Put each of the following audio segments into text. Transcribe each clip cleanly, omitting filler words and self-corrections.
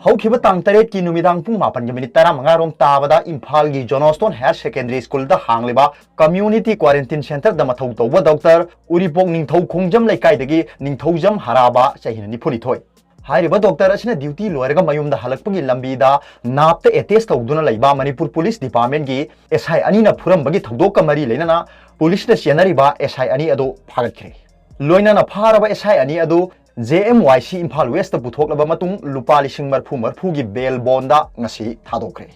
हौखिबा तांग तरेट की नुमिदांग पुंग मापन की मिनिट 15 रोम ताबदा इम्फाल की जोनोस्टोन हायर सेकेंडरी स्कूल दा हांगलिबा कम्युनिटी क्वारंटाइन सेंटर दा मथौ तौबा डॉक्टर उरिपोक निंगथौ खोंजम लेकाइदगी निंगथौजम हराबा चहिन निफुनिथोय हाइरिबा डॉक्टर असिना ड्यूटी लोयरगा मयुमदा हलकपगी लंबीदा नापता एटेस्ट तौदुना लैबा मणिपुर पुलिस डिपार्टमेंट की एसआई अनीना फुरमबगी थौदोक मरी लेना पुलिस ने चेनरिबा एसआई अनी अदो फागतख्रे लोइना फारबा एसआई अनी अदो JMYC इम्फाल वेस्ट पुथोक्लबा मतुंग लुपा लिसिंग मरफू की बेल बॉन्दा ngasi थादोक्रे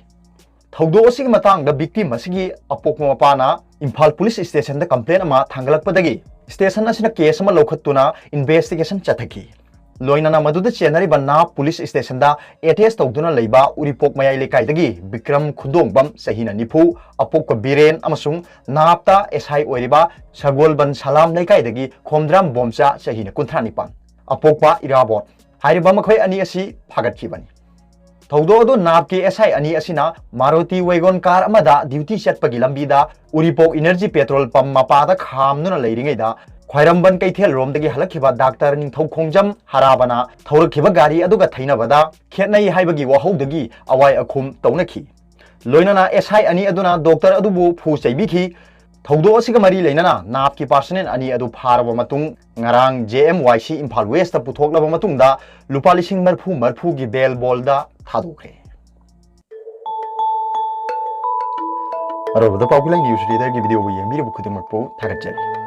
थौदो असिगी मतांग द विक्टिम असिगी अपोक्मा मपाना Imphal police station the complaint अमा थांगलकपदगी स्टेशन असिना केस अमा लौखत्तुना इन्वेस्टिगेशन चथकी लोइना मदुद चेनरी बन्ना पुलिस स्टेशन दा एटेस्ट तौदुना लैबा उरिपोक मयाई लेकाइदगी विक्रम खुंदोंबम सहीना निफु अपोक बिरेन अमसुंग नापता एसआई ओइरिबा सगोलबन सलाम लेकाइदगी खोमद्राम बोमचा सहीना कुंथ्रा निपान अपोकपा इराबोन हाइरिबा मखोय अनी असि फागतखिबनी थौदो अदो नाप के एसआई अनी असिना मारुति वैगन कार अमदा ड्यूटी चटपगी लंबीदा उरिपोक एनर्जी पेट्रोल पंप मपादा खामनुना लेरिङैदा ख्वाइरमबन कैथेल रोमदगी हलखिबा डॉक्टर निंगथौ खोंजम हराबना थौरखिबा गाड़ी अदुगा थैनबदा खेतनै हाइबगी वहौदगी अवाय अखुम तौनखि लोइनाना एसआई अनी अदुना डॉक्टर अदुबु फु चैबिखि थौदो असिगा मरी लेना नाप की पर्सनल अनी अदु फारबा मतुंग ngarang JMYC इम्फाल वेस्ट पुथोक्लबा मतुंगदा लुपा लिसिंग मरफू की बेल बॉलदा थादोख्रे अरोबदा पाउबिलाई न्यूज रीडर की वीडियो येंबिरबु खुदिमकपु थागतजरी